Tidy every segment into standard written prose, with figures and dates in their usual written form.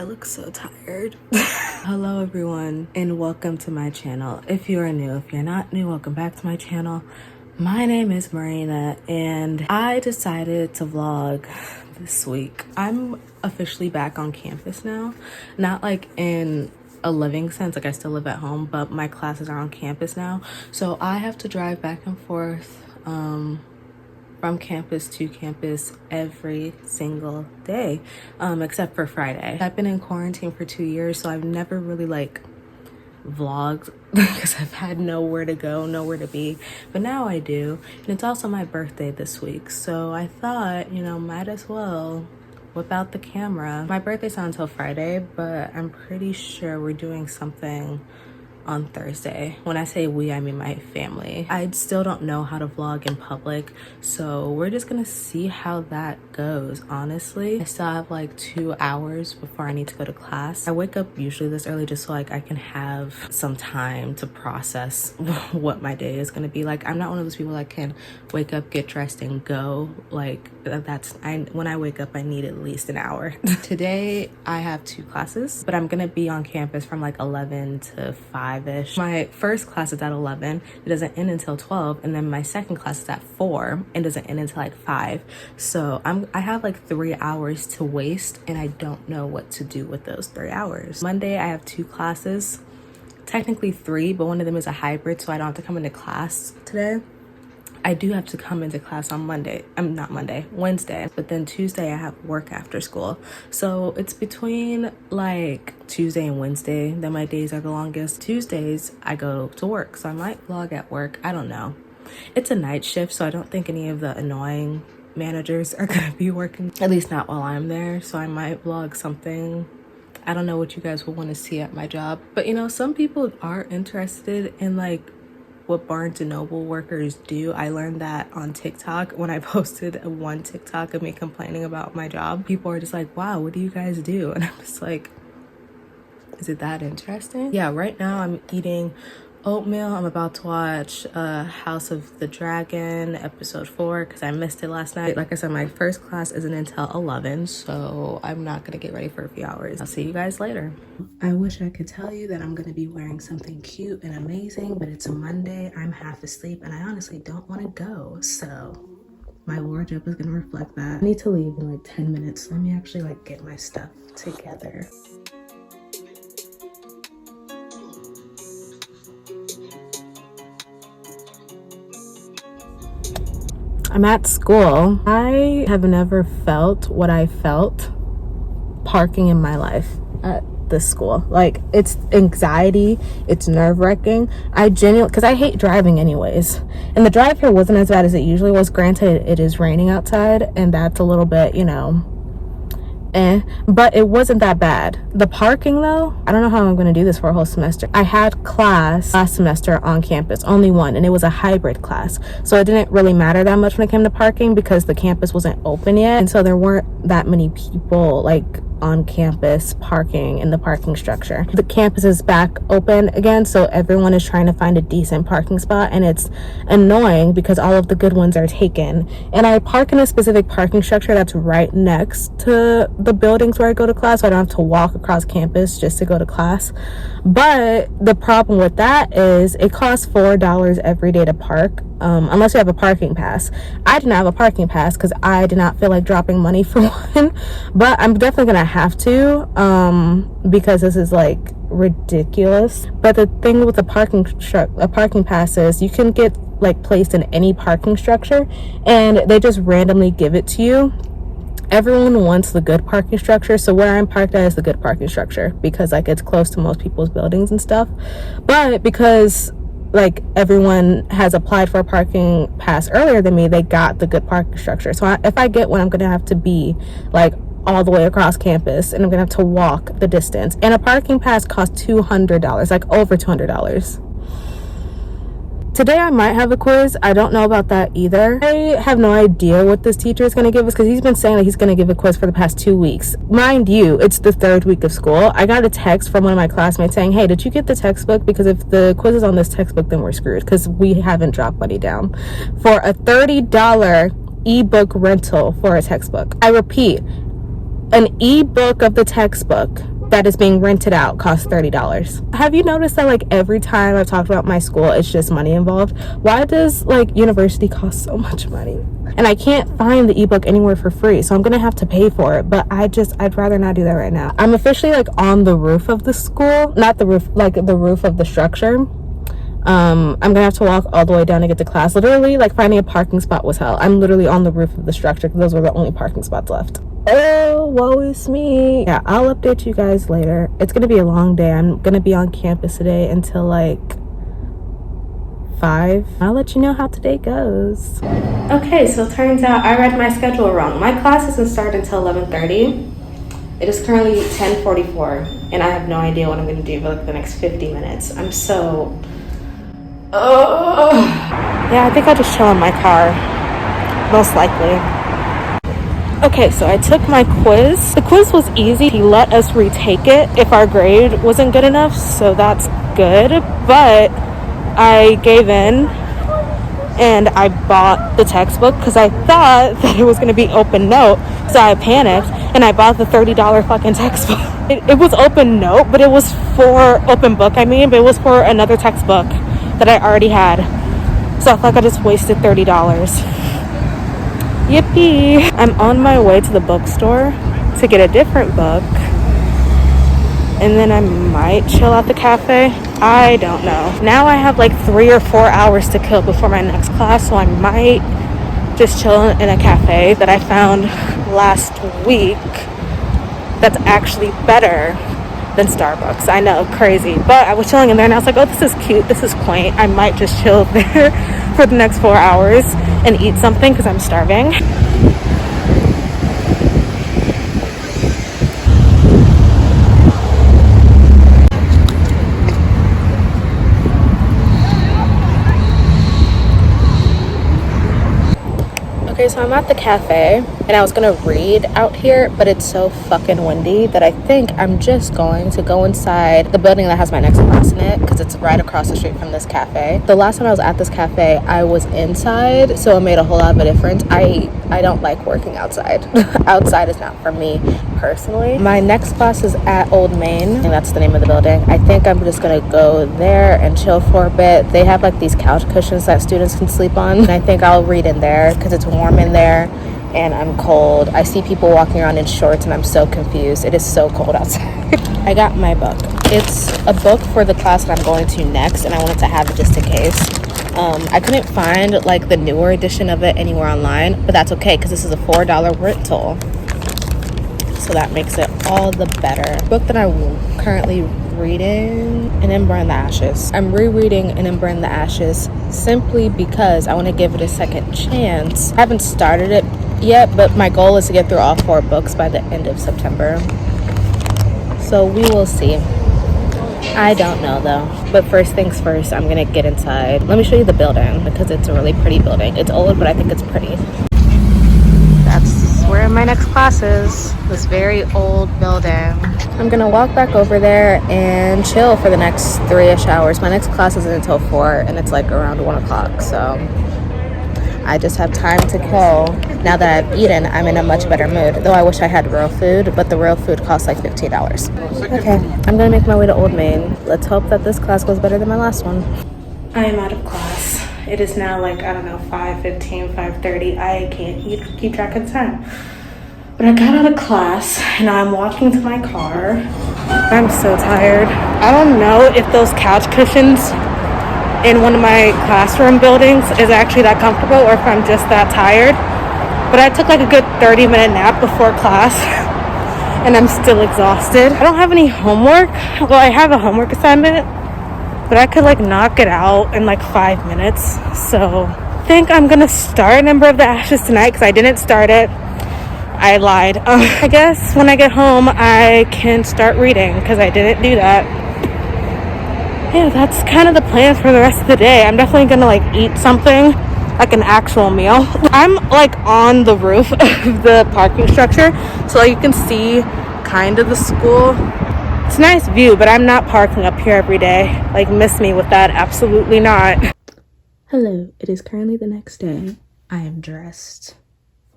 look so tired. Hello everyone and welcome to my channel. If you are new, if you're not new, welcome back to my channel. My name is Marina and I decided to vlog this week. I'm officially back on campus now. Not like in a living sense, like I still live at home, but my classes are on campus now. So I have to drive back and forth from campus to campus every single day, except for Friday. I've been in quarantine for 2 years, so I've never really like vlogged because I've had nowhere to go, nowhere to be, but now I do. And it's also my birthday this week, so I thought, you know, might as well whip out the camera. My birthday's not until Friday, but I'm pretty sure we're doing something on Thursday. When I say we, I mean my family. I still don't know how to vlog in public, so we're just gonna see how that goes. Honestly, I still have like 2 hours before I need to go to class. I wake up usually this early just so like I can have some time to process what my day is gonna be like. I'm not one of those people that can wake up, get dressed, and go. Like when I wake up, I need at least an hour. Today I have 2 classes, but I'm gonna be on campus from like 11 to 5. My first class is at 11. It doesn't end until 12, and then my second class is at 4 and doesn't end until like 5. So I have like 3 hours to waste, and I don't know what to do with those 3 hours. Monday I have 2 classes, technically 3, but one of them is a hybrid, so I don't have to come into class today. I do have to come into class on Wednesday, but then Tuesday I have work after school. So it's between like Tuesday and Wednesday that my days are the longest. Tuesdays I go to work, so I might vlog at work. I don't know. It's a night shift, so I don't think any of the annoying managers are gonna be working, at least not while I'm there. So I might vlog something. I don't know what you guys will want to see at my job, but you know, some people are interested in like what Barnes & Noble workers do. I learned that on TikTok when I posted one TikTok of me complaining about my job. People are just like, wow, what do you guys do? And I'm just like, is it that interesting? Yeah, right now I'm eating oatmeal. I'm about to watch House of the Dragon episode 4 because I missed it last night. Like I said, my first class isn't until 11, so I'm not gonna get ready for a few hours. I'll see you guys later. I wish I could tell you that I'm gonna be wearing something cute and amazing, but it's a Monday, I'm half asleep, and I honestly don't want to go, so my wardrobe is gonna reflect that. I need to leave in like 10 minutes. Let me actually like get my stuff together. I'm at school. I have never felt what I felt parking in my life at this school. Like, it's anxiety, it's nerve-wracking. I genuinely, because I hate driving anyways, and the drive here wasn't as bad as it usually was. Granted, it is raining outside, and that's a little bit, you know, but it wasn't that bad. The parking though, I don't know how I'm going to do this for a whole semester. I had class last semester on campus, only one, and it was a hybrid class, so it didn't really matter that much when it came to parking because the campus wasn't open yet, and so there weren't that many people like on campus parking in the parking structure. The campus is back open again, so everyone is trying to find a decent parking spot, and it's annoying because all of the good ones are taken. And I park in a specific parking structure that's right next to the buildings where I go to class, so I don't have to walk across campus just to go to class. But the problem with that is it costs $4 every day to park, unless you have a parking pass. I didn't have a parking pass because I did not feel like dropping money for one, but I'm definitely gonna have to because this is like ridiculous. But the thing with a parking pass is you can get like placed in any parking structure and they just randomly give it to you. Everyone wants the good parking structure, so where I'm parked at is the good parking structure because like it's close to most people's buildings and stuff. But because like everyone has applied for a parking pass earlier than me, they got the good parking structure. So if I get one, I'm gonna have to be like all the way across campus, and I'm gonna have to walk the distance, and a parking pass costs $200, like over $200. Today I might have a quiz. I don't know about that either. I have no idea what this teacher is going to give us because he's been saying that he's going to give a quiz for the past 2 weeks. Mind you, it's the 3rd week of school. I got a text from one of my classmates saying, hey, did you get the textbook? Because if the quiz is on this textbook, then we're screwed because we haven't dropped money down for a $30 ebook rental for a textbook. I repeat, an ebook of the textbook that is being rented out costs $30. Have you noticed that like every time I've talked about my school, it's just money involved? Why does like university cost so much money? And I can't find the ebook anywhere for free, so I'm gonna have to pay for it. But I'd rather not do that right now. I'm officially like on the roof of the school, not the roof, like the roof of the structure. I'm gonna have to walk all the way down to get to class. Literally, like finding a parking spot was hell. I'm literally on the roof of the structure because those were the only parking spots left. Oh, woe is me. Yeah, I'll update you guys later. It's gonna be a long day. I'm gonna be on campus today until like 5. I'll let you know how today goes. Okay, so it turns out I read my schedule wrong. My class doesn't start until 11:30. It is currently 10:44, and I have no idea what I'm gonna do for like the next 50 minutes. I'm so... Oh. Yeah, I think I'll just chill in my car, most likely. Okay, so I took my quiz. The quiz was easy. He let us retake it if our grade wasn't good enough, so that's good. But I gave in and I bought the textbook because I thought that it was going to be open note. So I panicked and I bought the $30 fucking textbook. It was open note, but it was for open book, but it was for another textbook that I already had. So I felt like I just wasted $30. Yippee! I'm on my way to the bookstore to get a different book, and then I might chill at the cafe. I don't know. Now I have like 3 or 4 hours to kill before my next class, so I might just chill in a cafe that I found last week that's actually better than Starbucks. I know, crazy, but I was chilling in there and I was like, oh, this is cute, this is quaint. I might just chill there for the next 4 hours and eat something because I'm starving. Okay, so I'm at the cafe and I was gonna read out here, but it's so fucking windy that I think I'm just going to go inside the building that has my next class in it because it's right across the street from this cafe. The last time I was at this cafe, I was inside, so it made a whole lot of a difference. I don't like working outside. Outside is not for me personally. My next class is at Old Main, and that's the name of the building. I think I'm just gonna go there and chill for a bit. They have like these couch cushions that students can sleep on, and I think I'll read in there because it's warm in there and I'm cold. I see people walking around in shorts and I'm so confused. It is so cold outside. I got my book. It's a book for the class that I'm going to next, and I wanted to have it just in case. I couldn't find like the newer edition of it anywhere online, but that's okay because this is a $4 rental, so that makes it all the better. The book that I'm currently reading, An Ember in the Ashes. I'm rereading An Ember in the Ashes simply because I want to give it a second chance. I haven't started it yet, but my goal is to get through all 4 books by the end of September, so we will see. I don't know though, but first things first, I'm gonna get inside. Let me show you the building because it's a really pretty building. It's old, but I think it's pretty. That's where my next class is, this very old building. I'm gonna walk back over there and chill for the next 3-ish hours. My next class isn't until 4 and it's like around 1 o'clock, so I just have time to kill. Now that I've eaten, I'm in a much better mood, though I wish I had real food, but the real food costs like $15. Okay, I'm gonna make my way to Old Main. Let's hope that this class goes better than my last one. I am out of class. It is now like, I don't know, 5:15, 5:30. I can't keep track of the time. But I got out of class and now I'm walking to my car. I'm so tired. I don't know if those couch cushions in one of my classroom buildings is actually that comfortable or if I'm just that tired. But I took like a good 30-minute nap before class and I'm still exhausted. I don't have any homework. Well, I have a homework assignment, but I could like knock it out in like 5 minutes. So I think I'm gonna start Ember of the Ashes tonight because I didn't start it. I lied. I guess when I get home I can start reading because I didn't do that. Yeah, that's kind of the plan for the rest of the day. I'm definitely gonna like eat something, like an actual meal. I'm like on the roof of the parking structure, so like, you can see kind of the school. It's a nice view, but I'm not parking up here every day. Like, miss me with that, absolutely not. Hello, it is currently the next day. I am dressed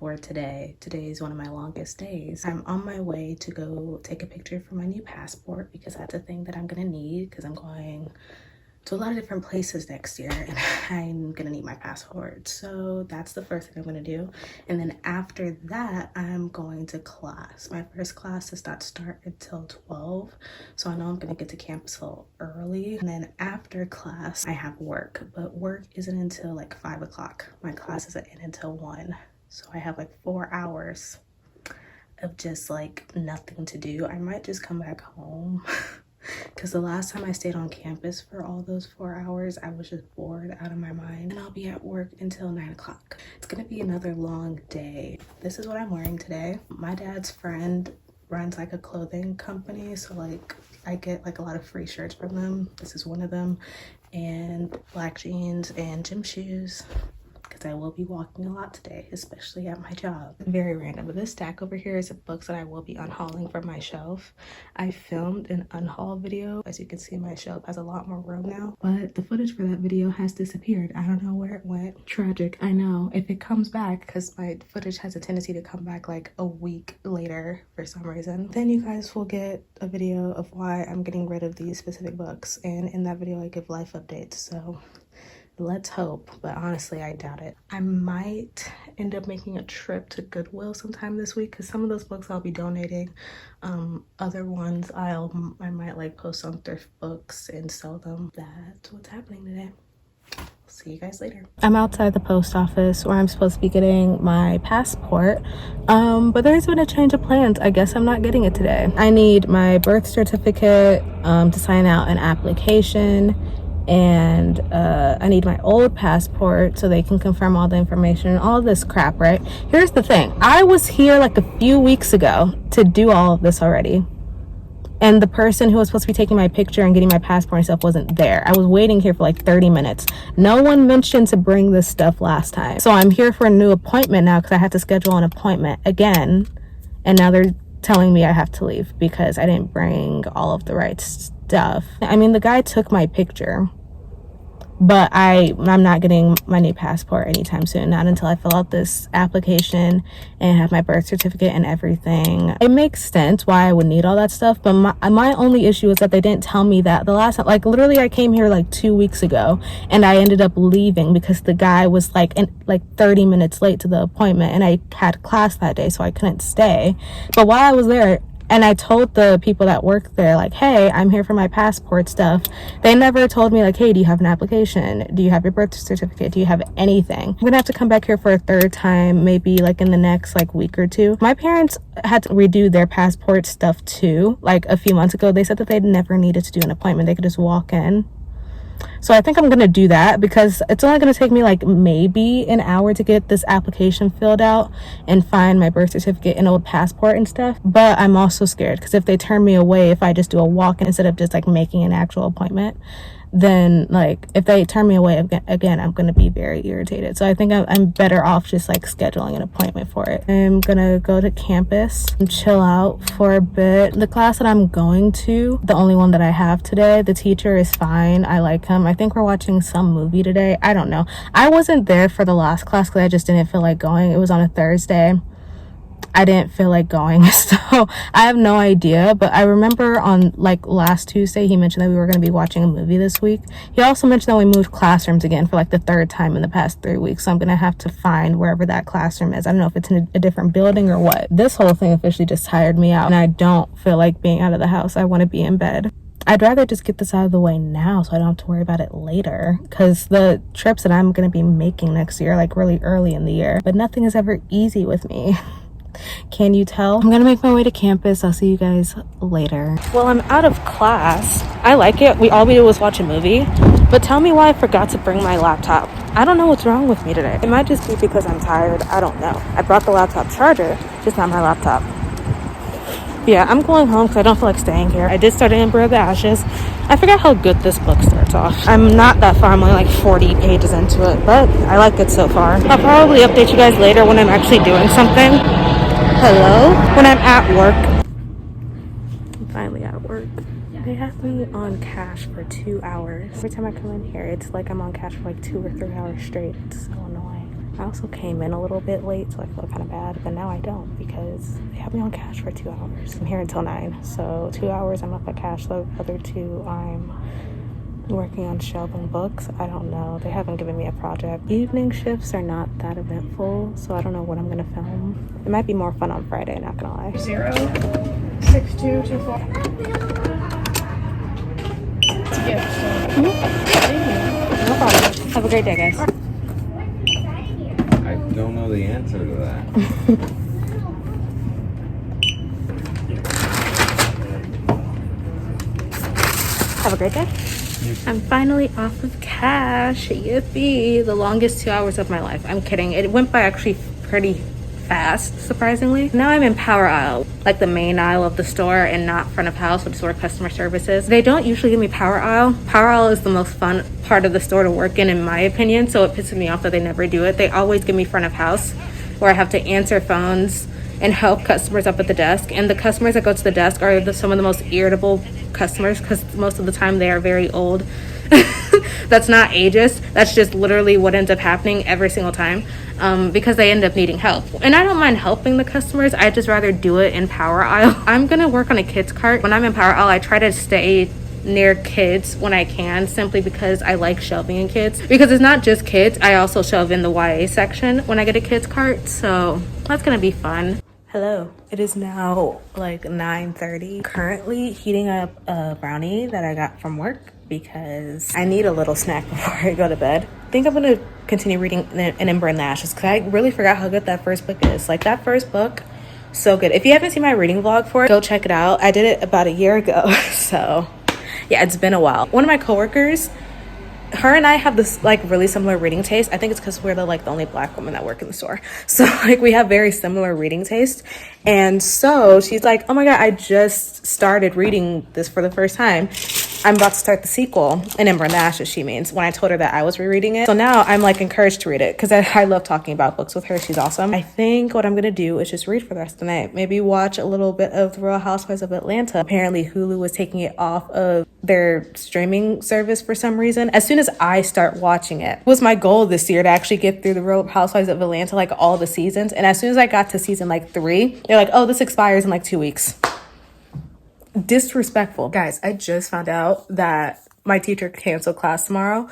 for today. Today is one of my longest days. I'm on my way to go take a picture for my new passport because that's a thing that I'm gonna need because I'm going to a lot of different places next year and I'm gonna need my passport. So that's the first thing I'm gonna do. And then after that, I'm going to class. My first class does not start until 12. So I know I'm gonna get to campus a little early. And then after class, I have work, but work isn't until like 5 o'clock. My class isn't in until 1. So I have like 4 hours of just like nothing to do. I might just come back home. Because the last time I stayed on campus for all those 4 hours, I was just bored out of my mind. And I'll be at work until 9 o'clock. It's gonna be another long day. This is what I'm wearing today. My dad's friend runs like a clothing company, so like I get like a lot of free shirts from them. This is one of them, and black jeans and gym shoes. Because I will be walking a lot today, especially at my job. Very random, but this stack over here is books that I will be unhauling from my shelf. I filmed an unhaul video. As you can see, my shelf has a lot more room now, but the footage for that video has disappeared. I don't know where it went. Tragic, I know. If it comes back, because my footage has a tendency to come back like a week later for some reason, then you guys will get a video of why I'm getting rid of these specific books. And in that video, I give life updates, so let's hope, but honestly I doubt it. I might end up making a trip to Goodwill sometime this week because some of those books I'll be donating. Other ones I might like post on Thrift Books and sell them. That's what's happening today. See you guys later. I'm outside the post office where I'm supposed to be getting my passport, but there's been a change of plans. I guess I'm not getting it today. I need my birth certificate to sign out an application, and I need my old passport so they can confirm all the information and all this crap, right? Here's the thing. I was here like a few weeks ago to do all of this already. And the person who was supposed to be taking my picture and getting my passport and stuff wasn't there. I was waiting here for like 30 minutes. No one mentioned to bring this stuff last time. So I'm here for a new appointment now because I had to schedule an appointment again. And now they're telling me I have to leave because I didn't bring all of the right stuff. I mean, the guy took my picture, but I'm not getting my new passport anytime soon, not until I fill out this application and have my birth certificate and everything. It makes sense why I would need all that stuff, but my only issue is that they didn't tell me that the last time. Like literally I came here like 2 weeks ago and I ended up leaving because the guy was like 30 minutes late to the appointment and I had class that day, so I couldn't stay. But while I was there, and I told the people that work there, like, hey, I'm here for my passport stuff. They never told me, like, hey, do you have an application? Do you have your birth certificate? Do you have anything? I'm gonna have to come back here for a third time, maybe like in the next like week or two. My parents had to redo their passport stuff too. Like a few months ago, they said that they'd never needed to do an appointment. They could just walk in. So I think I'm gonna do that because it's only gonna take me like maybe an hour to get this application filled out and find my birth certificate and old passport and stuff. But I'm also scared because if they turn me away, if I just do a walk-in instead of just like making an actual appointment, then like if they turn me away again, I'm gonna be very irritated. So I think I'm better off just like scheduling an appointment for it. I'm gonna go to campus and chill out for a bit. The class that I'm going to, the only one that I have today, the teacher is fine. I like him. I think we're watching some movie today. I don't know. I wasn't there for the last class because I just didn't feel like going. It was on a Thursday. I didn't feel like going, so I have no idea. But I remember on like last Tuesday he mentioned that we were going to be watching a movie this week. He also mentioned that we moved classrooms again for like the third time in the past 3 weeks, so I'm gonna have to find wherever that classroom is. I don't know if it's in a different building or what. This whole thing officially just tired me out and I don't feel like being out of the house. I want to be in bed. I'd rather just get this out of the way now so I don't have to worry about it later, because the trips that I'm going to be making next year are like really early in the year, but nothing is ever easy with me. Can you tell? I'm gonna make my way to campus. I'll see you guys later. Well, I'm out of class. I like it. All we did was watch a movie, but tell me why I forgot to bring my laptop. I don't know what's wrong with me today. It might just be because I'm tired. I don't know. I brought the laptop charger, just not my laptop. Yeah, I'm going home because I don't feel like staying here. I did start Ember of the Ashes. I forgot how good this book starts off. I'm not that far. I'm only like 40 pages into it, but I like it so far. I'll probably update you guys later when I'm actually doing something. Hello? When I'm at work. I'm finally at work. They have me on cash for 2 hours. Every time I come in here, it's like I'm on cash for like 2 or 3 hours straight. It's so annoying. I also came in a little bit late, so I feel kind of bad, but now I don't because they have me on cash for 2 hours. I'm here until 9, so 2 hours I'm up at cash. The other 2 I'm working on shelving books. I don't know. They haven't given me a project. Evening shifts are not that eventful, so I don't know what I'm gonna film. It might be more fun on Friday, not gonna lie. 06224. It's a gift, so. Thank you. No problem. Have a great day, guys. I don't know the answer to that. Have a great day. I'm finally off of cash. Yippee. The longest 2 hours of my life. I'm kidding. It went by actually pretty fast, surprisingly. Now I'm in power aisle, like the main aisle of the store, and not front of house, which is where customer service is. They don't usually give me power aisle. Power aisle is the most fun part of the store to work in my opinion, so it pisses me off that they never do it. They always give me front of house, where I have to answer phones and help customers up at the desk. And the customers that go to the desk are some of the most irritable customers, because most of the time they are very old. That's not ageist. That's just literally what ends up happening every single time, because they end up needing help. And I don't mind helping the customers. I just rather do it in power aisle. I'm gonna work on a kids cart. When I'm in power aisle, I try to stay near kids when I can, simply because I like shelving in kids. Because it's not just kids, I also shelve in the YA section when I get a kids cart, so that's gonna be fun. Hello, it is now like 9:30. Currently heating up a brownie that I got from work because I need a little snack before I go to bed. I think I'm gonna continue reading An Ember in the Ashes because I really forgot how good that first book is. Like, that first book, so good. If you haven't seen my reading vlog for it, go check it out. I did it about a year ago, so yeah, it's been a while. One of my coworkers, her and I have this like really similar reading taste. I think it's because we're the only Black women that work in the store. So like we have very similar reading taste. And so she's like, oh my God, I just started reading this for the first time. I'm about to start the sequel, An Ember in the Ashes, she means, when I told her that I was rereading it. So now I'm like encouraged to read it because I love talking about books with her. She's awesome. I think what I'm going to do is just read for the rest of the night. Maybe watch a little bit of The Real Housewives of Atlanta. Apparently Hulu was taking it off of their streaming service for some reason. As soon as I start watching it, was my goal this year to actually get through The Real Housewives of Atlanta, like all the seasons. And as soon as I got to season 3, they're like, oh, this expires in 2 weeks. Disrespectful. Guys, I just found out that my teacher canceled class tomorrow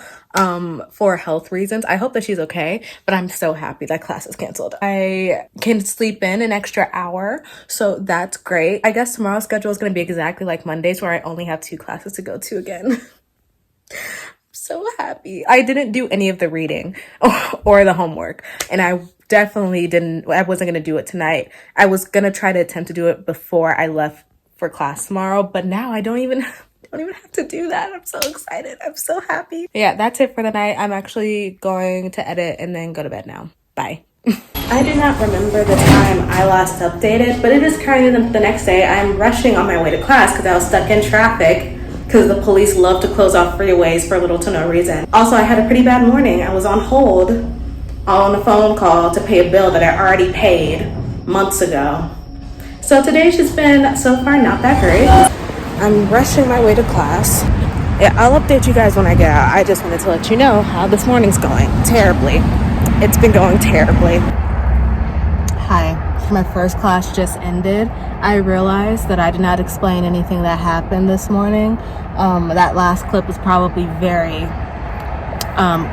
for health reasons. I hope that she's okay, but I'm so happy that class is canceled. I can sleep in an extra hour, so that's great. I guess tomorrow's schedule is going to be exactly like Monday's, where I only have 2 classes to go to again. So happy. I didn't do any of the reading or the homework, and I definitely I wasn't going to do it tonight. I was going to try to attempt to do it before I left for class tomorrow, but now I don't even have to do that. I'm so excited. I'm so happy. Yeah, that's it for the night. I'm actually going to edit and then go to bed now. Bye. I do not remember the time I last updated, but it is currently the next day. I'm rushing on my way to class because I was stuck in traffic because the police love to close off freeways for little to no reason. Also, I had a pretty bad morning. I was on hold on a phone call to pay a bill that I already paid months ago. So today's just been, so far, not that great. I'm rushing my way to class. Yeah, I'll update you guys when I get out. I just wanted to let you know how this morning's going. Terribly. It's been going terribly. Hi. My first class just ended. I realized that I did not explain anything that happened this morning. That last clip was probably very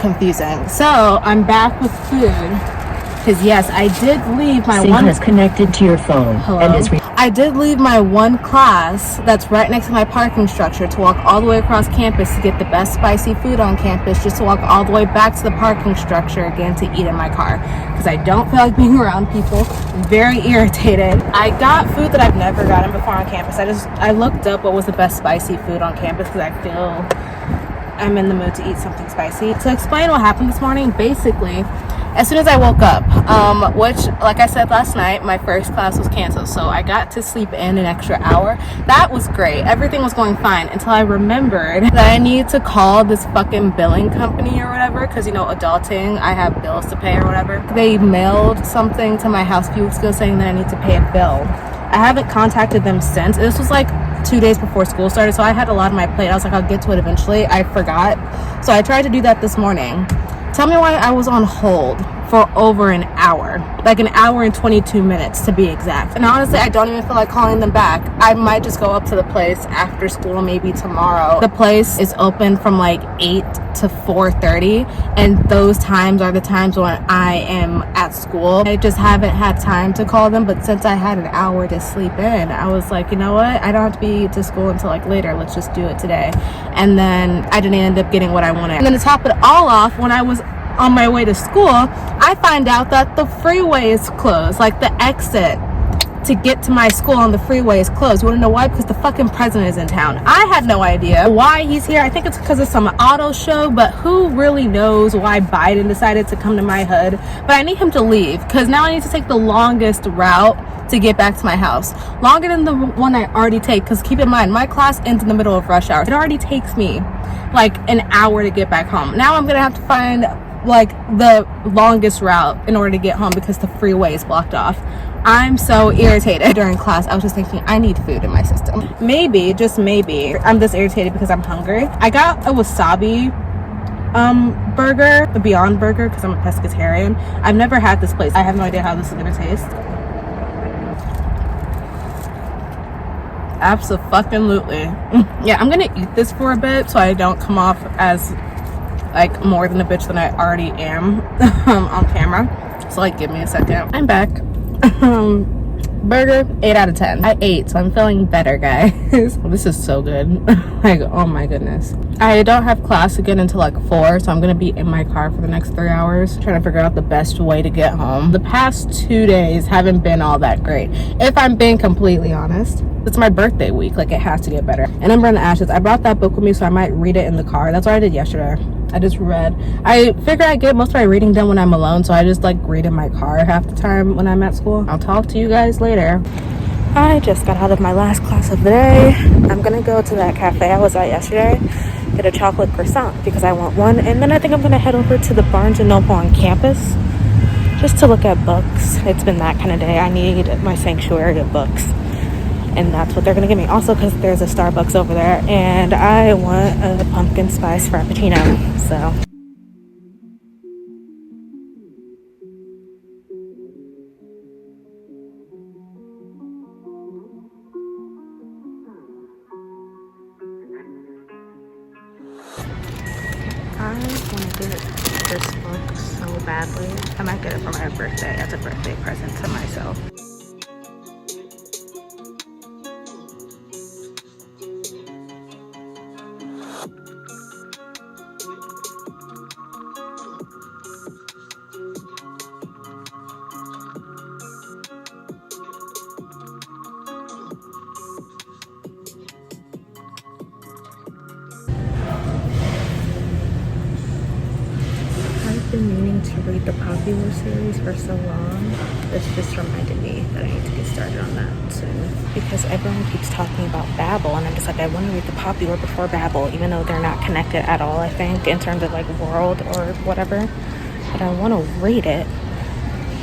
confusing. So I'm back with food. Because yes, I did leave my Sync is connected to your phone. Hello? And is I did leave my one class that's right next to my parking structure to walk all the way across campus to get the best spicy food on campus, just to walk all the way back to the parking structure again to eat in my car. Because I don't feel like being around people. I'm very irritated. I got food that I've never gotten before on campus. I looked up what was the best spicy food on campus because I feel I'm in the mood to eat something spicy. To explain what happened this morning, basically, as soon as I woke up, which, like I said last night, my first class was canceled, so I got to sleep in an extra hour. That was great. Everything was going fine until I remembered that I need to call this fucking billing company or whatever, because, adulting, I have bills to pay or whatever. They mailed something to my house a few weeks ago saying that I need to pay a bill. I haven't contacted them since. This was 2 days before school started, so I had a lot on my plate. I was like, I'll get to it eventually. I forgot. So I tried to do that this morning. Tell me why I was on hold for over an hour, like an hour and 22 minutes to be exact. And honestly, I don't even feel like calling them back. I might just go up to the place after school, maybe tomorrow. The place is open from like 8 to 4:30, and those times are the times when I am at school. I just haven't had time to call them, but since I had an hour to sleep in, I was like, you know what, I don't have to be to school until like later, let's just do it today. And then I didn't end up getting what I wanted. And then to top it all off, when I was on my way to school, I find out that the freeway is closed, like the exit to get to my school on the freeway is closed. You want to know why? Because the fucking president is in town. I had no idea why he's here. I think it's because of some auto show, but who really knows why Biden decided to come to my hood? But I need him to leave because now I need to take the longest route to get back to my house. Longer than the one I already take, because keep in mind, my class ends in the middle of rush hour. It already takes me like an hour to get back home. Now I'm going to have to find like the longest route in order to get home because the freeway is blocked off. I'm so irritated. During class, I was just thinking, I need food in my system. Maybe, just maybe, I'm just irritated because I'm hungry. I got a wasabi burger, the Beyond Burger, because I'm a pescatarian. I've never had this place. I have no idea how this is gonna taste. Absolutely. Yeah, I'm gonna eat this for a bit so I don't come off as like more than a bitch than I already am on camera. So like, give me a second. I'm back. Burger, 8 out of 10. I ate, so I'm feeling better, guys. This is so good. Like, oh my goodness. I don't have class again until like 4, so I'm gonna be in my car for the next 3 hours trying to figure out the best way to get home. The past 2 days haven't been all that great, if I'm being completely honest. It's my birthday week, like it has to get better. And Ember and the Ashes, I brought that book with me, so I might read it in the car. That's what I did yesterday. I just read. I figure I get most of my reading done when I'm alone, so I just like read in my car half the time when I'm at school. I'll talk to you guys later. I just got out of my last class of the day. I'm gonna go to that cafe I was at yesterday, get a chocolate croissant because I want one, and then I think I'm gonna head over to the Barnes & Noble on campus just to look at books. It's been that kind of day. I need my sanctuary of books, and that's what they're gonna give me. Also, because there's a Starbucks over there, and I want a pumpkin spice frappuccino. So I want to get this book so badly. I might get it for my birthday as a birthday present to myself. I've been meaning to read the Popular series for so long. This just reminded me that I need to get started on that soon. Because everyone keeps talking about Babel, and I'm just like, I want to read the Popular before Babel, even though they're not connected at all, I think, in terms of like world or whatever. But I want to read it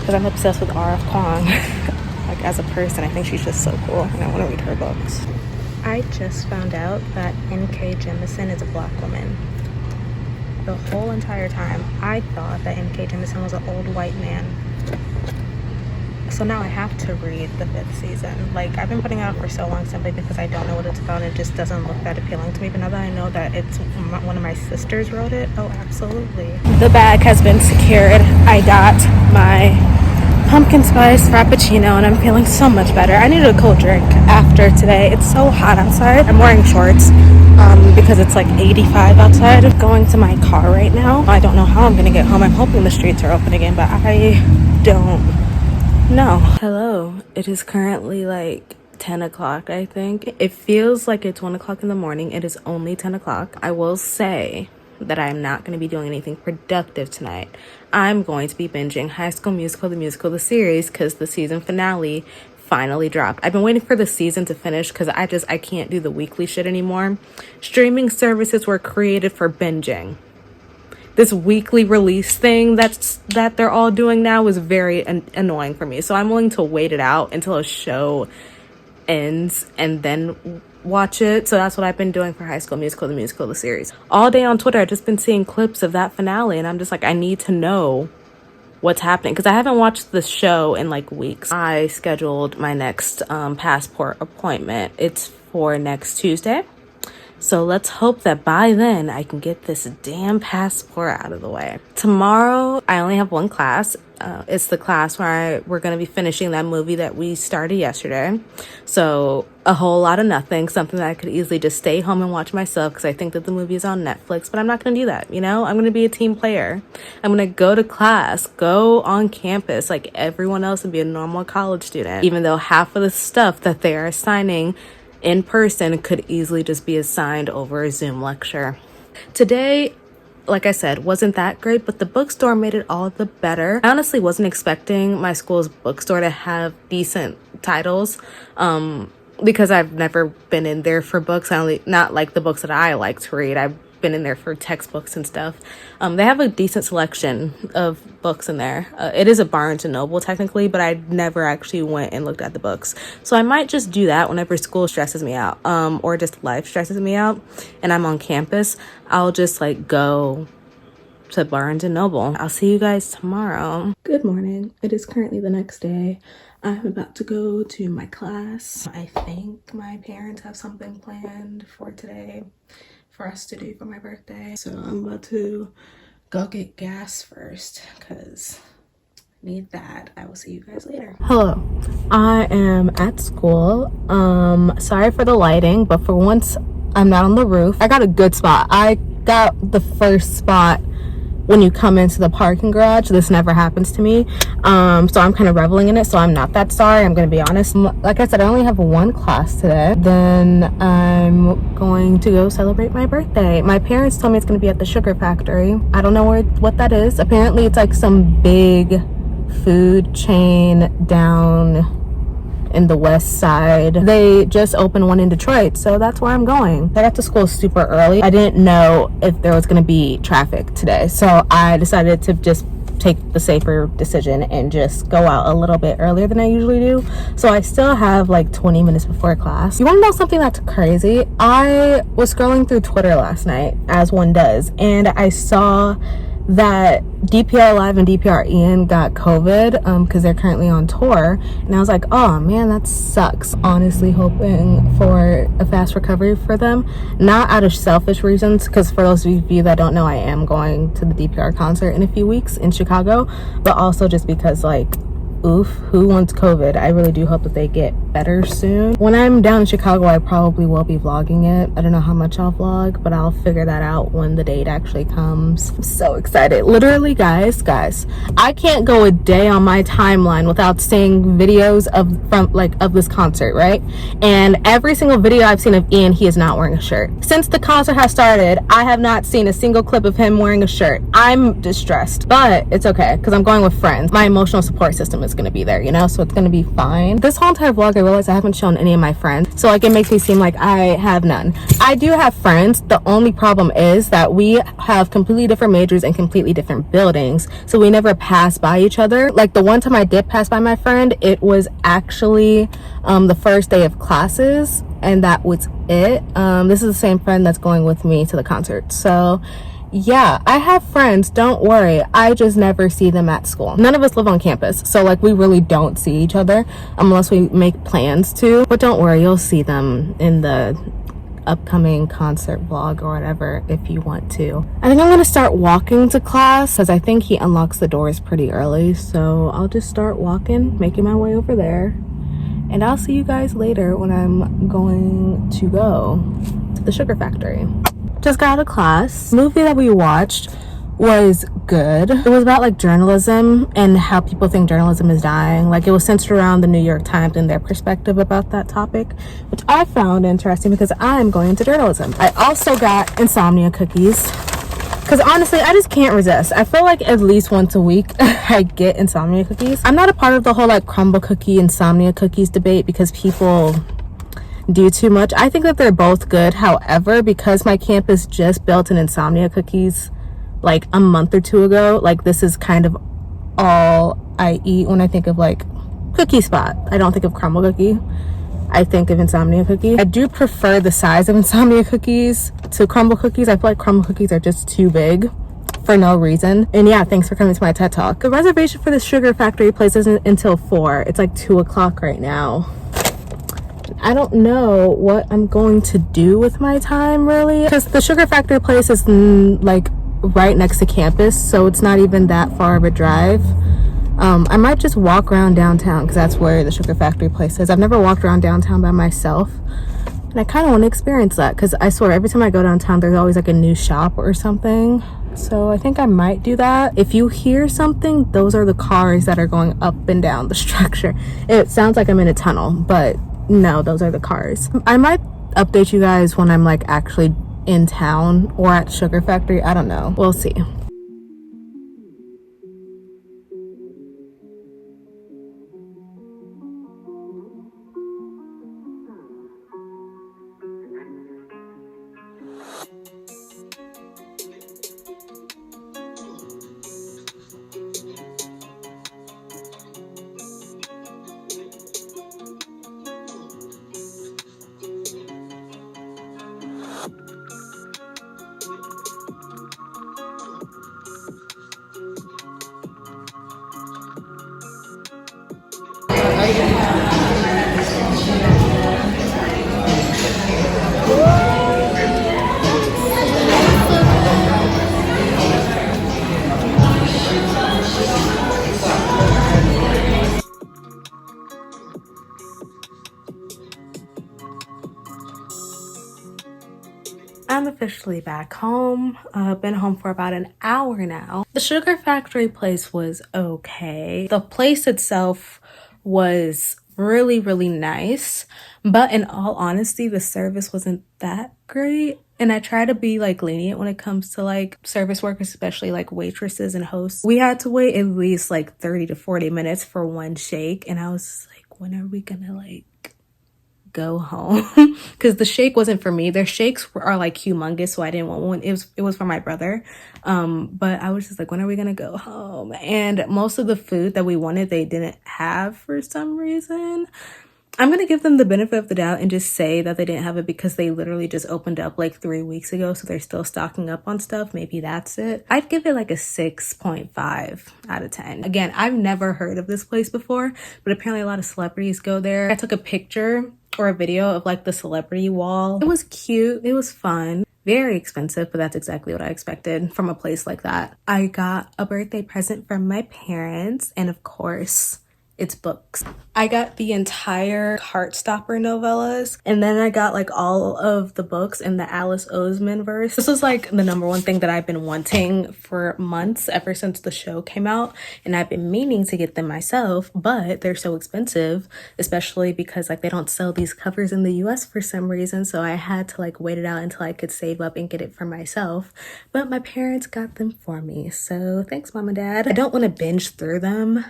because I'm obsessed with R.F. Kuang. Like, as a person, I think she's just so cool, and I want to read her books. I just found out that N.K. Jemisin is a black woman. The whole entire time, I thought that N.K. Jemisin was an old white man. So now I have to read the 5th season. Like, I've been putting it out for so long simply because I don't know what it's about. It just doesn't look that appealing to me. But now that I know that it's one of my sisters wrote it, oh, absolutely. The bag has been secured. I got my pumpkin spice frappuccino, and I'm feeling so much better. I needed a cold drink after today. It's so hot outside. I'm wearing shorts because it's like 85 outside. I'm going to my car right now. I don't know how I'm gonna get home. I'm hoping the streets are open again, but I don't know. Hello, it is currently like 10 o'clock, I think. It feels like it's 1 o'clock in the morning. It is only 10 o'clock. I will say that I'm not going to be doing anything productive tonight. I'm going to be binging High School Musical, the musical, the series, because the season finale finally dropped. I've been waiting for the season to finish because I can't do the weekly shit anymore. Streaming services were created for binging. This weekly release thing that they're all doing now is very annoying for me. So I'm willing to wait it out until a show ends and then watch it. So that's what I've been doing for High School Musical, the musical, the series. All day on Twitter, I've just been seeing clips of that finale, and I'm just like, I need to know what's happening, because I haven't watched the show in like weeks. I scheduled my next passport appointment. It's for next Tuesday. So let's hope that by then I can get this damn passport out of the way. Tomorrow, I only have one class. It's the class where we're going to be finishing that movie that we started yesterday. So a whole lot of nothing, something that I could easily just stay home and watch myself, because I think that the movie is on Netflix, but I'm not going to do that. You know, I'm going to be a team player. I'm going to go to class, go on campus like everyone else, and be a normal college student, even though half of the stuff that they are assigning in person could easily just be assigned over a Zoom lecture. Today, like I said, wasn't that great, but the bookstore made it all the better. I honestly wasn't expecting my school's bookstore to have decent titles, because I've never been in there for books. Not like the books that I like to read. I've been in there for textbooks and stuff. They have a decent selection of books in there. It is a Barnes and Noble technically, but I never actually went and looked at the books. So I might just do that whenever school stresses me out, or just life stresses me out and I'm on campus. I'll just like go to Barnes and Noble. I'll see you guys tomorrow. Good morning. It is currently the next day. I'm about to go to my class. I think my parents have something planned for today for us to do for my birthday. So I'm about to go get gas first because I need that. I will see you guys later. Hello, I am at school. Sorry for the lighting, but for once I'm not on the roof. I got a good spot. I got the first spot when you come into the parking garage. This never happens to me, so I'm kind of reveling in it, so I'm not that sorry. I'm gonna be honest. Like I said, I only have one class today. Then I'm going to go celebrate my birthday. My parents told me it's gonna be at the Sugar Factory. I don't know what that is. Apparently it's like some big food chain down in the west side. They just opened one in Detroit, so that's where I'm going. I got to school super early. I didn't know if there was going to be traffic today, so I decided to just take the safer decision and just go out a little bit earlier than I usually do. So I still have like 20 minutes before class. You want to know something that's crazy? I was scrolling through Twitter last night, as one does, and I saw that DPR Live and DPR Ian got COVID because they're currently on tour, and I was like, oh man, that sucks. Honestly hoping for a fast recovery for them, not out of selfish reasons, because for those of you that don't know, I am going to the DPR concert in a few weeks in Chicago, but also just because like, oof, who wants COVID? I really do hope that they get better soon. When I'm down in Chicago, I probably will be vlogging it. I don't know how much I'll vlog, but I'll figure that out when the date actually comes. I'm so excited. Literally, guys, I can't go a day on my timeline without seeing videos of this concert, right? And every single video I've seen of Ian, he is not wearing a shirt. Since the concert has started, I have not seen a single clip of him wearing a shirt. I'm distressed, but it's okay because I'm going with friends. My emotional support system is going to be there, you know, so it's going to be fine. This whole entire vlog, I realized I haven't shown any of my friends, so like it makes me seem like I have none. I do have friends. The only problem is that we have completely different majors and completely different buildings, so we never pass by each other. Like the one time I did pass by my friend, it was actually the first day of classes, and that was it. This is the same friend that's going with me to the concert, so yeah, I have friends, don't worry. I just never see them at school. None of us live on campus, so like we really don't see each other unless we make plans to. But don't worry, you'll see them in the upcoming concert vlog or whatever if you want to. I think I'm gonna start walking to class because I think he unlocks the doors pretty early, so I'll just start walking, making my way over there, and I'll see you guys later when I'm going to go to the Sugar Factory. Just got out of class. The movie that we watched was good. It was about like journalism and how people think journalism is dying. Like it was centered around the New York Times and their perspective about that topic, which I found interesting because I'm going into journalism. I also got insomnia cookies because honestly I just can't resist. I feel like at least once a week I get insomnia cookies. I'm not a part of the whole like crumble cookie insomnia cookies debate because people do too much. I think that they're both good. However, because my campus just built an insomnia cookies like a month or two ago, like this is kind of all I eat when I think of like cookie spot. I don't think of crumble cookie, I think of insomnia cookie. I do prefer the size of insomnia cookies to crumble cookies. I feel like crumble cookies are just too big for no reason. And yeah, thanks for coming to my TED Talk. The reservation for the Sugar Factory place isn't until 4. It's like 2 o'clock right now. I don't know what I'm going to do with my time really, because the Sugar Factory place is like right next to campus, so it's not even that far of a drive. I might just walk around downtown because that's where the Sugar Factory place is. I've never walked around downtown by myself, and I kind of want to experience that because I swear every time I go downtown there's always like a new shop or something. So I think I might do that. If you hear something, those are the cars that are going up and down the structure. It sounds like I'm in a tunnel, but no, those are the cars. I might update you guys when I'm like actually in town or at Sugar Factory. I don't know, we'll see. I'm officially back home. Been home for about an hour now. The Sugar Factory place was okay. The place itself was really, really nice, but in all honesty, the service wasn't that great. And I try to be like lenient when it comes to like service workers, especially like waitresses and hosts. We had to wait at least like 30 to 40 minutes for one shake, and I was like, when are we gonna like go home? Because the shake wasn't for me. Their shakes are like humongous, so I didn't want one. It was for my brother. But I was just like, when are we gonna go home? And most of the food that we wanted they didn't have for some reason. I'm gonna give them the benefit of the doubt and just say that they didn't have it because they literally just opened up like 3 weeks ago, so they're still stocking up on stuff. Maybe that's it. I'd give it like a 6.5 out of 10. Again, I've never heard of this place before, but apparently a lot of celebrities go there. I took a picture or a video of like the celebrity wall. It was cute, it was fun. Very expensive, but that's exactly what I expected from a place like that. I got a birthday present from my parents, and of course, it's books. I got the entire Heartstopper novellas, and then I got like all of the books in the Alice Oseman verse. This was like the #1 thing that I've been wanting for months, ever since the show came out, and I've been meaning to get them myself, but they're so expensive, especially because like they don't sell these covers in the US for some reason, so I had to like wait it out until I could save up and get it for myself. But my parents got them for me, so thanks, Mom and Dad. I don't want to binge through them,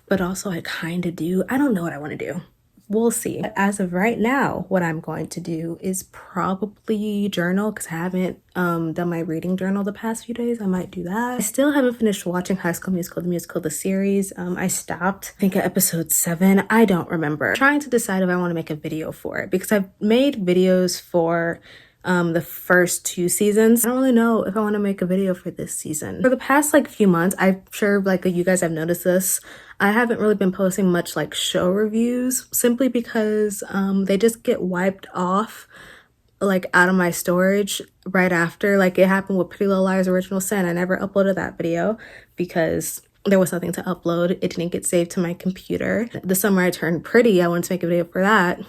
but also I kind of do. I don't know what I want to do. We'll see. But as of right now, what I'm going to do is probably journal, because I haven't done my reading journal the past few days. I might do that. I still haven't finished watching High School Musical, the musical, the series. I stopped, I think, at episode 7. I don't remember. I'm trying to decide if I want to make a video for it, because I've made videos for the first 2 seasons. I don't really know if I want to make a video for this season. For the past like few months, I'm sure like you guys have noticed this, I haven't really been posting much like show reviews, simply because they just get wiped off like out of my storage right after. Like it happened with Pretty Little Liars Original Sin. I never uploaded that video because there was nothing to upload. It didn't get saved to my computer. The summer I turned pretty, I wanted to make a video for that.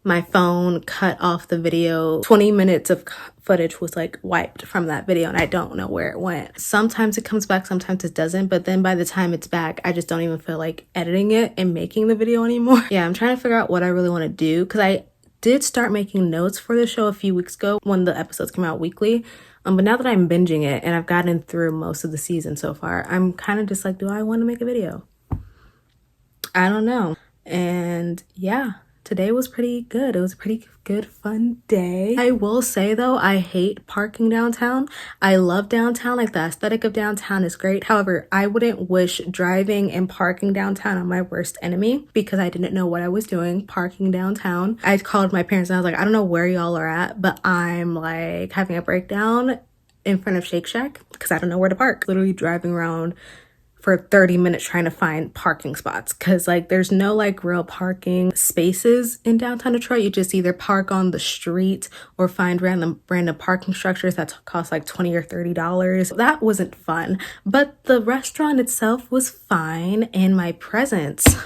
My phone cut off the video. 20 minutes of footage was like wiped from that video, and I don't know where it went. Sometimes it comes back, sometimes it doesn't, but then by the time it's back, I just don't even feel like editing it and making the video anymore. Yeah, I'm trying to figure out what I really want to do, because I did start making notes for the show a few weeks ago when the episodes come out weekly. But now that I'm binging it and I've gotten through most of the season so far, I'm kind of just like, do I want to make a video? I don't know. And yeah, today was pretty good. It was a pretty good, fun day. I will say though, I hate parking downtown. I love downtown. Like the aesthetic of downtown is great. However, I wouldn't wish driving and parking downtown on my worst enemy, because I didn't know what I was doing parking downtown. I called my parents and I was like, I don't know where y'all are at, but I'm like having a breakdown in front of Shake Shack because I don't know where to park. Literally driving around for 30 minutes trying to find parking spots because like there's no like real parking spaces in downtown Detroit. You just either park on the street or find random parking structures that cost like $20 or $30. That wasn't fun, but the restaurant itself was fine, and my presents,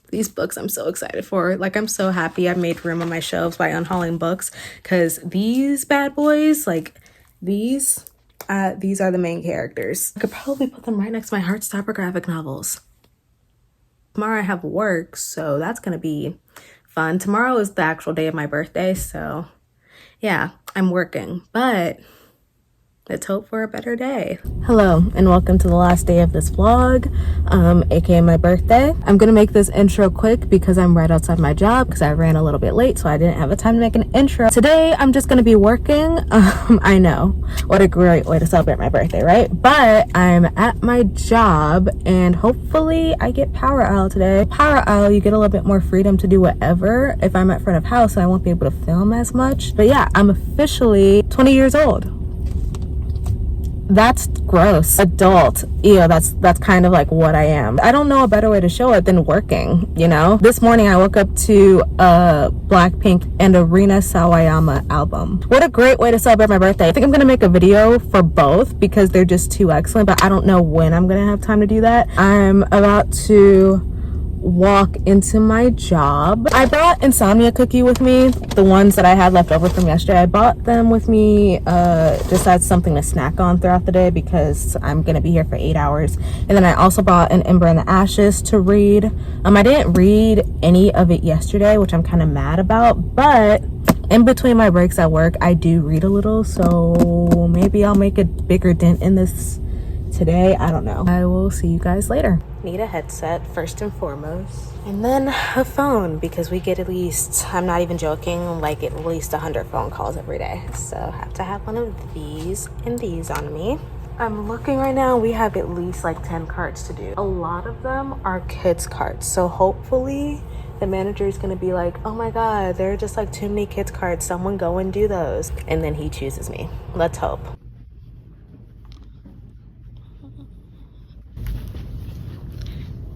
these books I'm so excited for. Like, I'm so happy I made room on my shelves by unhauling books because these bad boys, like these are the main characters. I could probably put them right next to my Heartstopper graphic novels. Tomorrow I have work, so that's gonna be fun. Tomorrow is the actual day of my birthday, so yeah, I'm working, but let's hope for a better day. Hello and welcome to the last day of this vlog, aka my birthday. I'm gonna make this intro quick because I'm right outside my job because I ran a little bit late, so I didn't have a time to make an intro. Today I'm just gonna be working. I know, what a great way to celebrate my birthday, right? But I'm at my job and hopefully I get power hour today. Power hour, you get a little bit more freedom to do whatever. If I'm at front of house, I won't be able to film as much. But yeah, I'm officially 20 years old. That's gross. Adult. Ew, that's kind of like what I am. I don't know a better way to show it than working, you know? This morning I woke up to Blackpink and Arina Sawayama album. What a great way to celebrate my birthday. I think I'm gonna make a video for both because they're just too excellent, but I don't know when I'm gonna have time to do that. I'm about to walk into my job. I brought insomnia cookie with me, the ones that I had left over from yesterday. I bought them with me just as something to snack on throughout the day because I'm gonna be here for 8 hours. And then I also bought an Ember in the Ashes to read. I didn't read any of it yesterday, which I'm kind of mad about, but in between my breaks at work I do read a little, so maybe I'll make a bigger dent in this today. I don't know. I will see you guys later. Need a headset first and foremost, and then a phone because we get at least, I'm not even joking, like at least 100 phone calls every day, so I have to have one of these and these on me. I'm looking right now, we have at least like 10 carts to do. A lot of them are kids carts, so hopefully the manager is gonna be like, oh my god, there are just like too many kids carts, someone go and do those, and then he chooses me. Let's hope.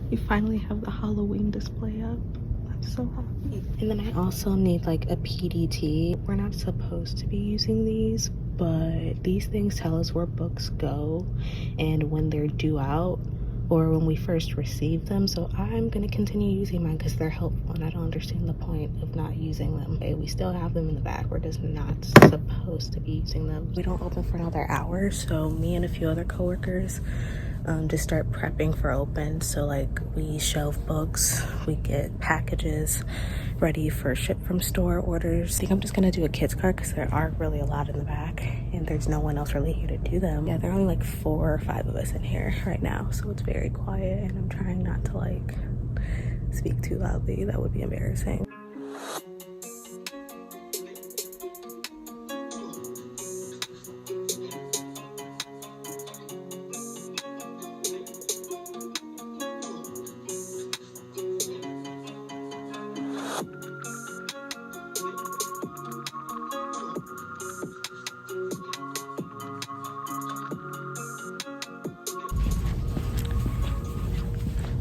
We finally have the Halloween display up. I'm so happy. And then I also need like a PDT. We're not supposed to be using these, but these things tell us where books go and when they're due out or when we first receive them. So I'm gonna continue using mine because they're helpful and I don't understand the point of not using them. Okay, we still have them in the back. We're just not supposed to be using them. We don't open for another hour, so me and a few other coworkers just start prepping for open. So like we shelve books, we get packages ready for ship from store orders. I think I'm just gonna do a kids cart because there are really a lot in the back and there's no one else really here to do them. Yeah, there are only like 4 or 5 of us in here right now, so it's very quiet and I'm trying not to like speak too loudly. That would be embarrassing.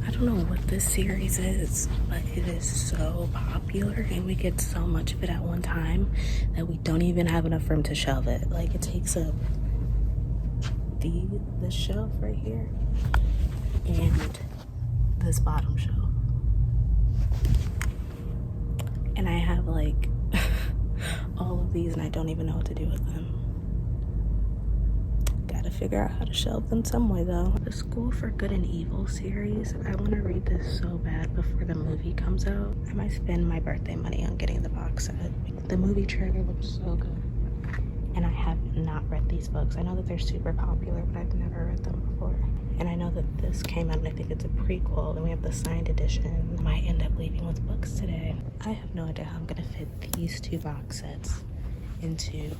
I don't know what this series is, but it is so popular and we get so much of it at one time that we don't even have enough room to shelve it. Like it takes up the shelf right here and this bottom shelf. And I have like all of these and I don't even know what to do with them. Gotta figure out how to shelve them some way though. The School for Good and Evil series, I want to read this so bad before the movie comes out. I might spend my birthday money on getting the box set. The movie trailer looks so good. And I have not read these books. I know that they're super popular, but I've never read them before. And I know that this came out and I think it's a prequel. Then we have the signed edition. I might end up leaving with books today. I have no idea how I'm gonna fit these 2 box sets into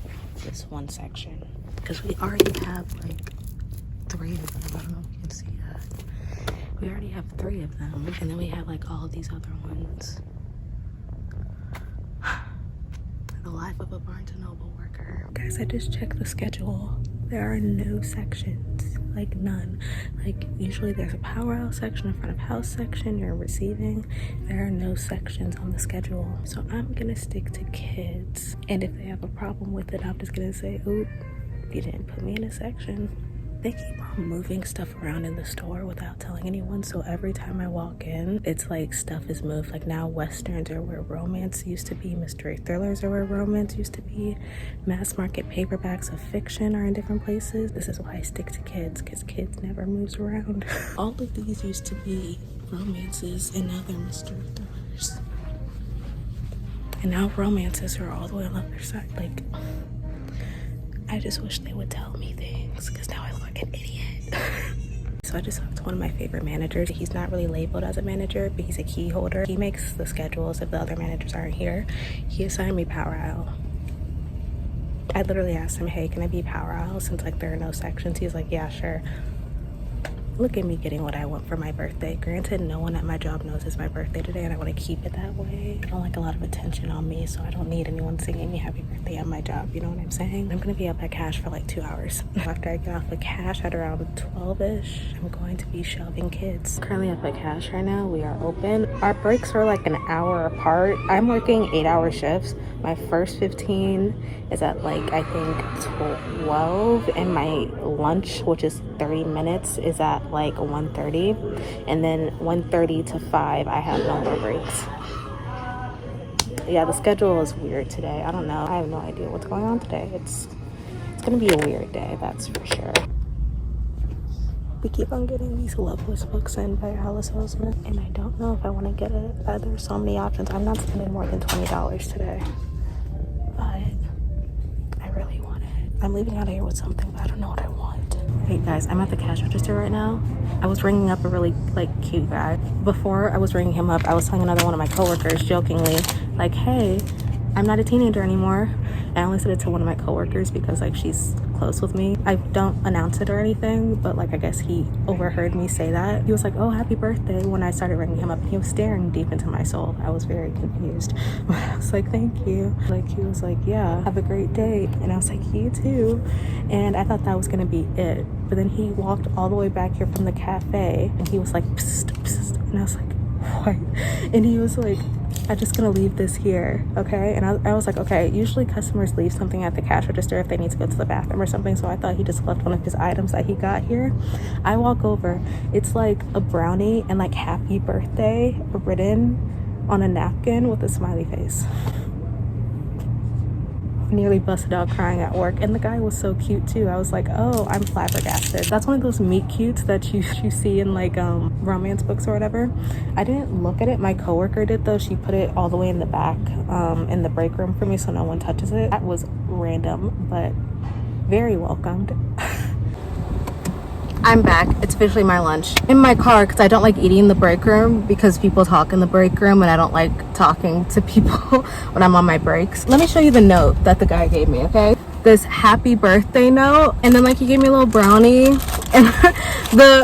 this one section because we already have like 3 of them. I don't know if you can see that. We already have 3 of them, and then we have like all of these other ones. The life of a Barnes & Noble worker. Guys, I just checked the schedule There are no sections, like none. Like usually there's a power house section, a front of house section, you're receiving. There are no sections on the schedule. So I'm gonna stick to kids. And if they have a problem with it, I'm just gonna say, oop, you didn't put me in a section. They keep on moving stuff around in the store without telling anyone, so every time I walk in, it's like stuff is moved. Like now westerns are where romance used to be, mystery thrillers are where romance used to be, mass market paperbacks of fiction are in different places. This is why I stick to kids, because kids never moves around. All of these used to be romances, and now they're mystery thrillers. And now romances are all the way on the other side. Like, I just wish they would tell me things, because now I look like an idiot. So I just talked to one of my favorite managers. He's not really labeled as a manager, but he's a key holder. He makes the schedules if the other managers aren't here. He assigned me power aisle. I literally asked him, hey, can I be power aisle since like there are no sections? He's like, yeah, sure. Look at me getting what I want for my birthday. Granted, no one at my job knows it's my birthday today, and I want to keep it that way. I don't like a lot of attention on me, so I don't need anyone singing me happy birthday at my job, you know what I'm saying? I'm gonna be up at Cash for like 2 hours. After I get off of Cash at around 12-ish, I'm going to be shelving kids. Currently up at Cash right now, we are open. Our breaks are like an hour apart. I'm working 8-hour shifts. My first 15 is at like, I think 12, and my lunch, which is 30 minutes, is at like 1:30, and then 1:30 to 5 I have no more breaks. Yeah, the schedule is weird today. I don't know. I have no idea what's going on today. It's gonna be a weird day, that's for sure. We keep on getting these Loveless books in by Alice Oseman, and I don't know if I want to get it. There's so many options. I'm not spending more than $20 today, but I really want it. I'm leaving out of here with something, but I don't know what I want. Hey guys, I'm at the cash register right now. I was ringing up a really like cute guy. Before I was ringing him up, I was telling another one of my coworkers jokingly, like, hey, I'm not a teenager anymore. I only said it to one of my coworkers because like she's close with me. I don't announce it or anything, but like I guess he overheard me say that. He was like, oh, happy birthday, when I started ringing him up. He was staring deep into my soul. I was very confused. I was like, thank you. Like he was like, yeah, have a great day. And I was like, you too. And I thought that was gonna be it. But then he walked all the way back here from the cafe and he was like, psst, psst. And I was like, what? And he was like, I'm just gonna leave this here, okay? And I was like, okay, usually customers leave something at the cash register if they need to go to the bathroom or something, so I thought he just left one of his items that he got here. I walk over, it's like a brownie and like happy birthday written on a napkin with a smiley face. Nearly busted out crying at work, and the guy was so cute too. I was like, oh, I'm flabbergasted. That's one of those meet cutes that you see in like romance books or whatever. I didn't look at it. My coworker did though. She put it all the way in the back in the break room for me so no one touches it. That was random, but very welcomed. I'm back. It's officially my lunch. In my car because I don't like eating in the break room because people talk in the break room and I don't like talking to people when I'm on my breaks. Let me show you the note that the guy gave me, okay? This happy birthday note, and then like he gave me a little brownie, and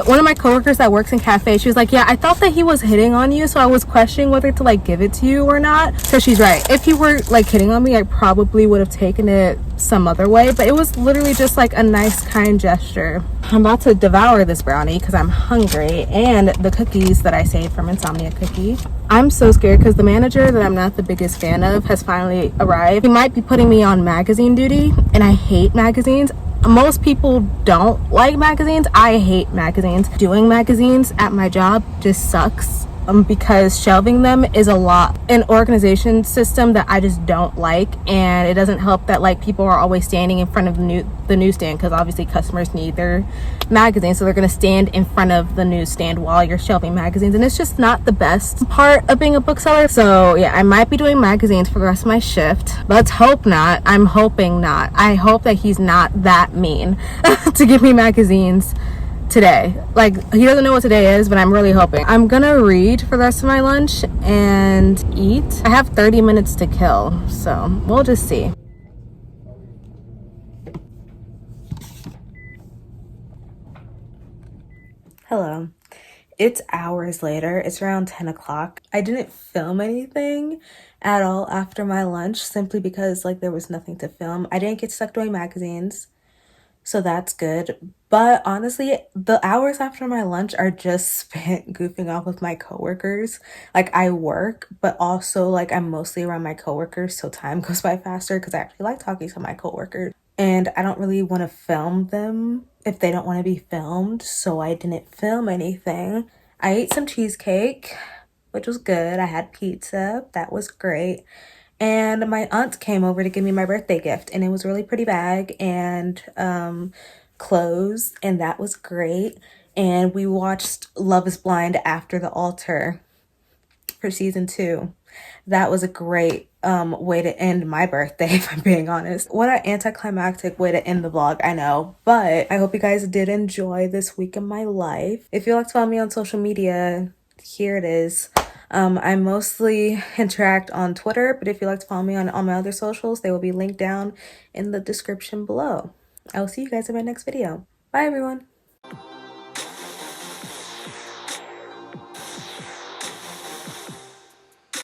one of my coworkers that works in cafe, she was like, yeah, I thought that he was hitting on you, so I was questioning whether to like give it to you or not. So she's right. If he were like hitting on me, I probably would have taken it some other way, but it was literally just like a nice kind gesture. I'm about to devour this brownie because I'm hungry, and the cookies that I saved from Insomnia Cookie. I'm so scared because the manager that I'm not the biggest fan of has finally arrived. He might be putting me on magazine duty, and I hate magazines. Most people don't like magazines. I hate magazines. Doing magazines at my job just sucks. Because shelving them is a lot, an organization system that I just don't like, and it doesn't help that like people are always standing in front of the newsstand because obviously customers need their magazines, so they're going to stand in front of the newsstand while you're shelving magazines, and it's just not the best part of being a bookseller. So yeah, I might be doing magazines for the rest of my shift. Let's hope not. I'm hoping not. I hope that he's not that mean to give me magazines today. Like, he doesn't know what today is, but I'm really hoping. I'm gonna read for the rest of my lunch and eat. I have 30 minutes to kill, so we'll just see. Hello. It's hours later. It's around 10 o'clock. I didn't film anything at all after my lunch simply because like there was nothing to film. I didn't get stuck doing magazines. So that's good. But honestly, the hours after my lunch are just spent goofing off with my coworkers. Like I work, but also like I'm mostly around my coworkers, so time goes by faster because I actually like talking to my coworkers. And I don't really want to film them if they don't want to be filmed, so I didn't film anything. I ate some cheesecake, which was good. I had pizza, that was great. And my aunt came over to give me my birthday gift, and it was a really pretty bag and clothes, and that was great. And we watched Love is Blind after the altar for season 2. That was a great way to end my birthday, if I'm being honest. What an anticlimactic way to end the vlog, I know. But I hope you guys did enjoy this week in my life. If you like to follow me on social media, here it is. I mostly interact on Twitter, but if you like to follow me on all my other socials, they will be linked down in the description below. I will see you guys in my next video. Bye, everyone.